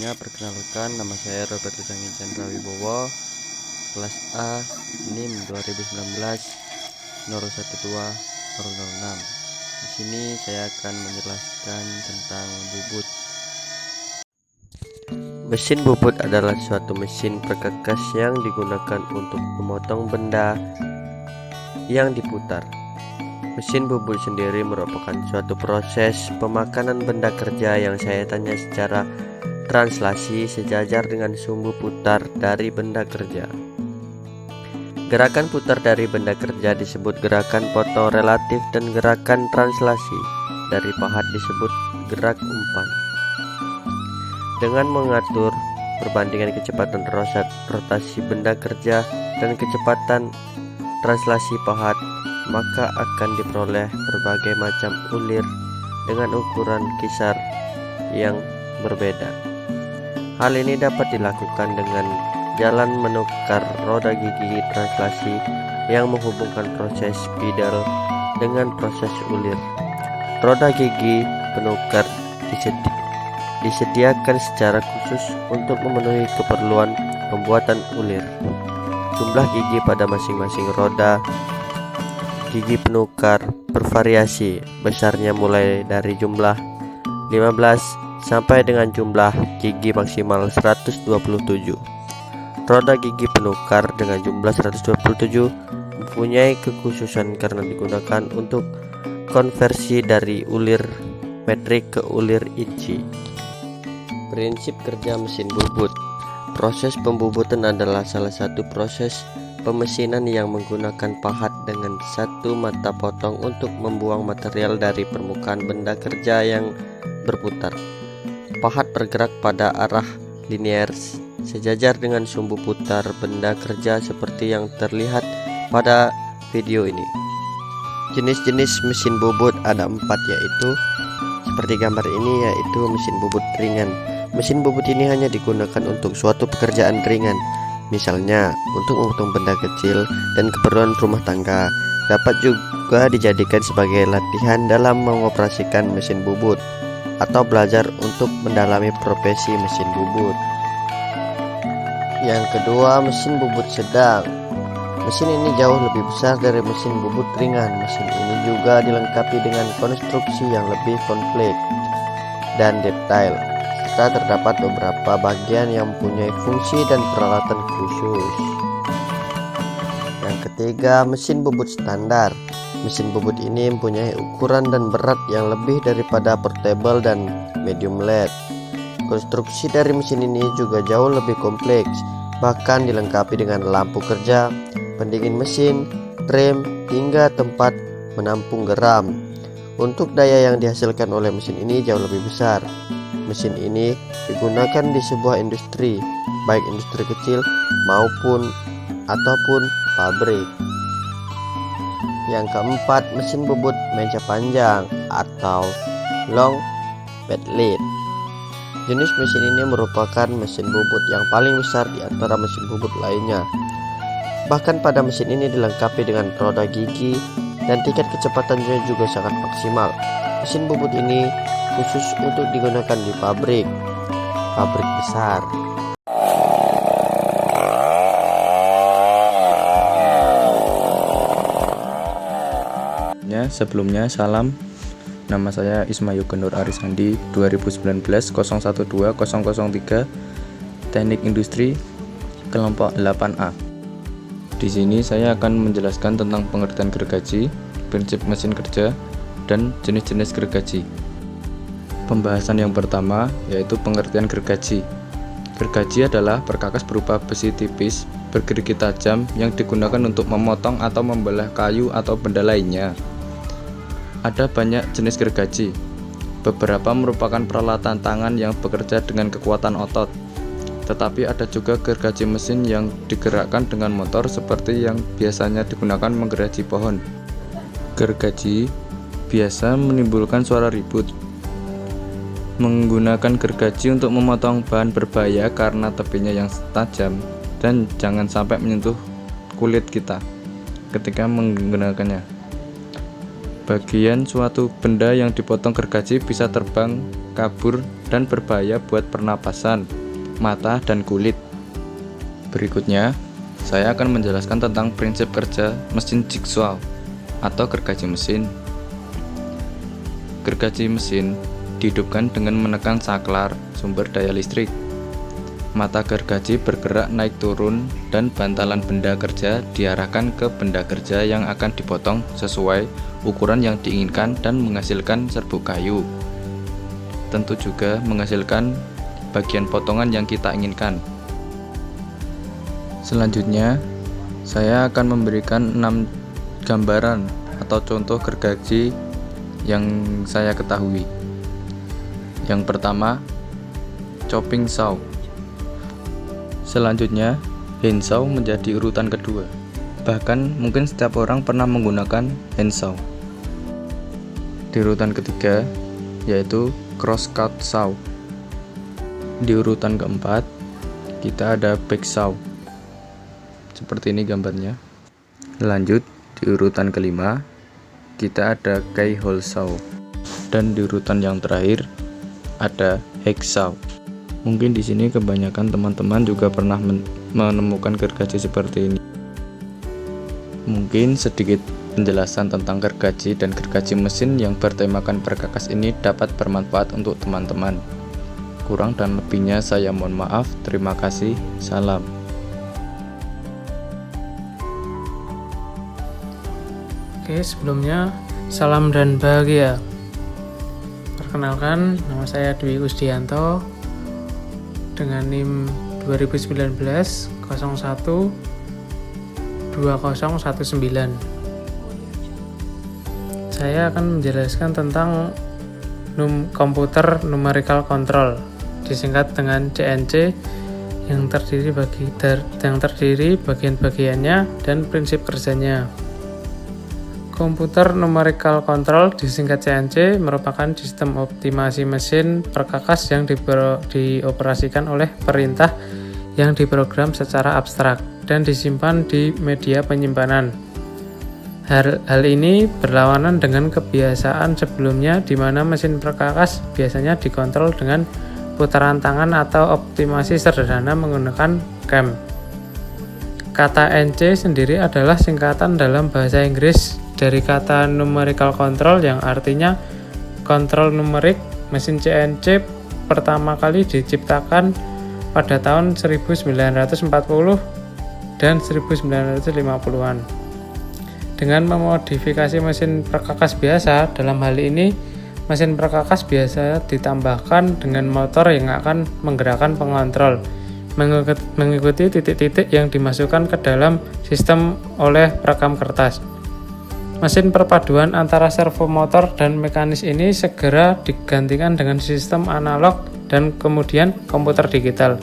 Sebelumnya perkenalkan, nama saya Roberto Cangin Chandra Wibowo, kelas A, NIM 2019 012 006. Di sini saya akan menjelaskan tentang bubut. Mesin bubut adalah suatu mesin perkakas yang digunakan untuk memotong benda yang diputar. Mesin bubut sendiri merupakan suatu proses pemakanan benda kerja yang saya tanya secara translasi sejajar dengan sumbu putar dari benda kerja. Gerakan putar dari benda kerja disebut gerakan potong relatif dan gerakan translasi dari pahat disebut gerak umpan. Dengan mengatur perbandingan kecepatan rotasi benda kerja dan kecepatan translasi pahat, maka akan diperoleh berbagai macam ulir dengan ukuran kisar yang berbeda. Hal ini dapat dilakukan dengan jalan menukar roda gigi translasi yang menghubungkan proses spidol dengan proses ulir. Roda gigi penukar disediakan secara khusus untuk memenuhi keperluan pembuatan ulir. Jumlah gigi pada masing-masing roda gigi penukar bervariasi besarnya mulai dari jumlah 15 sampai dengan jumlah gigi maksimal 127. Roda gigi penukar dengan jumlah 127 mempunyai kekhususan karena digunakan untuk konversi dari ulir metrik ke ulir inci. Prinsip kerja mesin bubut. Proses pembubutan adalah salah satu proses pemesinan yang menggunakan pahat dengan satu mata potong untuk membuang material dari permukaan benda kerja yang berputar. Pahat bergerak pada arah linear sejajar dengan sumbu putar benda kerja seperti yang terlihat pada video ini. Jenis-jenis mesin bubut ada 4, yaitu seperti gambar ini, yaitu mesin bubut ringan. Mesin bubut ini hanya digunakan untuk suatu pekerjaan ringan, misalnya untuk memotong benda kecil dan keperluan rumah tangga. Dapat juga dijadikan sebagai latihan dalam mengoperasikan mesin bubut atau belajar untuk mendalami profesi mesin bubut. Yang kedua, mesin bubut sedang. Mesin ini jauh lebih besar dari mesin bubut ringan. Mesin ini juga dilengkapi dengan konstruksi yang lebih kompleks dan detail, serta terdapat beberapa bagian yang mempunyai fungsi dan peralatan khusus. Yang ketiga, mesin bubut standar. Mesin bubut ini mempunyai ukuran dan berat yang lebih daripada portable dan medium lead. Konstruksi dari mesin ini juga jauh lebih kompleks, bahkan dilengkapi dengan lampu kerja, pendingin mesin, rem, hingga tempat menampung geram. Untuk daya yang dihasilkan oleh mesin ini jauh lebih besar. Mesin ini digunakan di sebuah industri, baik industri kecil maupun pabrik. Yang keempat, mesin bubut meja panjang atau long bed lead. Jenis mesin ini merupakan mesin bubut yang paling besar di antara mesin bubut lainnya. Bahkan pada mesin ini dilengkapi dengan roda gigi dan tingkat kecepatannya juga sangat maksimal. Mesin bubut ini khusus untuk digunakan di pabrik besar. Sebelumnya salam, nama saya Isma Yoga Nur Arisandi, 2019 012 003, Teknik Industri kelompok 8A. Di sini saya akan menjelaskan tentang pengertian gergaji, prinsip mesin kerja, dan jenis-jenis gergaji. Pembahasan yang pertama yaitu pengertian gergaji. Gergaji adalah perkakas berupa besi tipis bergerigi tajam yang digunakan untuk memotong atau membelah kayu atau benda lainnya. Ada banyak jenis gergaji. Beberapa merupakan peralatan tangan yang bekerja dengan kekuatan otot. Tetapi ada juga gergaji mesin yang digerakkan dengan motor seperti yang biasanya digunakan menggeraji pohon. Gergaji biasa menimbulkan suara ribut. Menggunakan gergaji untuk memotong bahan berbahaya karena tepinya yang tajam dan jangan sampai menyentuh kulit kita ketika menggunakannya. Bagian suatu benda yang dipotong gergaji bisa terbang, kabur, dan berbahaya buat pernapasan, mata, dan kulit. Berikutnya, saya akan menjelaskan tentang prinsip kerja mesin jigsaw atau gergaji mesin. Gergaji mesin dihidupkan dengan menekan saklar sumber daya listrik. Mata gergaji bergerak naik turun dan bantalan benda kerja diarahkan ke benda kerja yang akan dipotong sesuai ukuran yang diinginkan dan menghasilkan serbuk kayu. Tentu juga menghasilkan bagian potongan yang kita inginkan. Selanjutnya, saya akan memberikan 6 gambaran atau contoh gergaji yang saya ketahui. Yang pertama, chopping saw. Selanjutnya, handsaw menjadi urutan kedua. Bahkan mungkin setiap orang pernah menggunakan handsaw. Di urutan ketiga, yaitu crosscut saw. Di urutan keempat, kita ada backsaw. Seperti ini gambarnya. Lanjut, di urutan kelima, kita ada keyhole saw. Dan di urutan yang terakhir, ada hacksaw. Mungkin di sini kebanyakan teman-teman juga pernah menemukan gergaji seperti ini. Mungkin sedikit penjelasan tentang gergaji dan gergaji mesin yang bertemakan perkakas ini dapat bermanfaat untuk teman-teman. Kurang dan lebihnya saya mohon maaf. Terima kasih. Salam. Oke, sebelumnya salam dan bahagia. Perkenalkan, nama saya Dwi Kusdianto dengan NIM 2019 01 2019. Saya akan menjelaskan tentang komputer numerical control, disingkat dengan CNC, yang terdiri bagian-bagiannya dan prinsip kerjanya. Komputer numerical control disingkat CNC merupakan sistem optimasi mesin perkakas yang dioperasikan oleh perintah yang diprogram secara abstrak dan disimpan di media penyimpanan. Hal ini berlawanan dengan kebiasaan sebelumnya di mana mesin perkakas biasanya dikontrol dengan putaran tangan atau optimasi sederhana menggunakan cam. Kata NC sendiri adalah singkatan dalam bahasa Inggris dari kata numerical control yang artinya kontrol numerik. Mesin CNC pertama kali diciptakan pada tahun 1940 dan 1950-an. Dengan memodifikasi mesin perkakas biasa, dalam hal ini mesin perkakas biasa ditambahkan dengan motor yang akan menggerakkan pengontrol mengikuti titik-titik yang dimasukkan ke dalam sistem oleh perekam kertas. Mesin perpaduan antara servo motor dan mekanis ini segera digantikan dengan sistem analog dan kemudian komputer digital,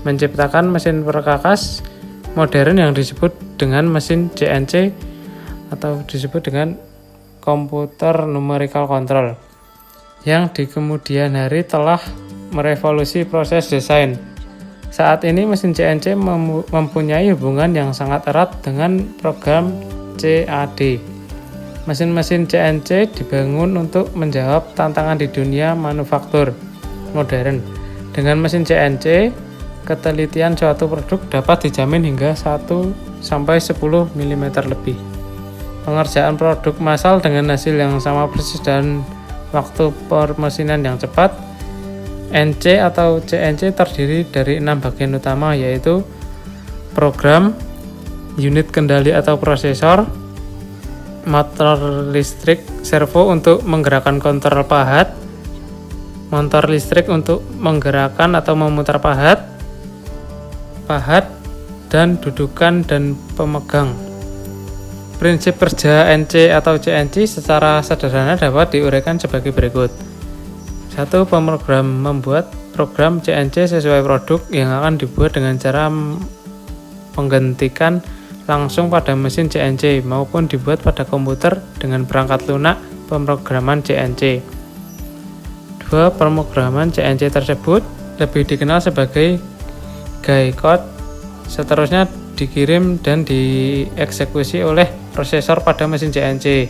menciptakan mesin perkakas modern yang disebut dengan mesin CNC atau disebut dengan komputer numerical control, yang di kemudian hari telah merevolusi proses desain. Saat ini mesin CNC mempunyai hubungan yang sangat erat dengan program CAD. Mesin-mesin CNC dibangun untuk menjawab tantangan di dunia manufaktur modern. Dengan mesin CNC, ketelitian suatu produk dapat dijamin hingga 1-10 mm lebih. Pengerjaan produk massal dengan hasil yang sama persis dan waktu permesinan yang cepat. NC atau CNC terdiri dari 6 bagian utama, yaitu program, unit kendali atau prosesor, motor listrik servo untuk menggerakkan kontrol pahat, motor listrik untuk menggerakkan atau memutar pahat, dan dudukan dan pemegang. Prinsip kerja NC atau CNC secara sederhana dapat diuraikan sebagai berikut. 1. Pemrogram membuat program CNC sesuai produk yang akan dibuat dengan cara menggantikan langsung pada mesin CNC maupun dibuat pada komputer dengan perangkat lunak pemrograman CNC. 2. Pemrograman CNC tersebut lebih dikenal sebagai guide code, seterusnya dikirim dan dieksekusi oleh prosesor pada mesin CNC,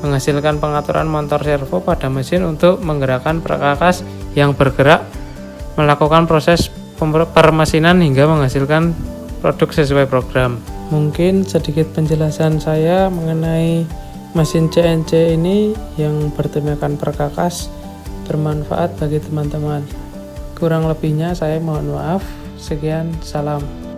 menghasilkan pengaturan motor servo pada mesin untuk menggerakkan perkakas yang bergerak melakukan proses permesinan hingga menghasilkan produk sesuai program. Mungkin sedikit penjelasan saya mengenai mesin CNC ini yang bertemakan perkakas bermanfaat bagi teman-teman. Kurang lebihnya saya mohon maaf. Sekian, salam.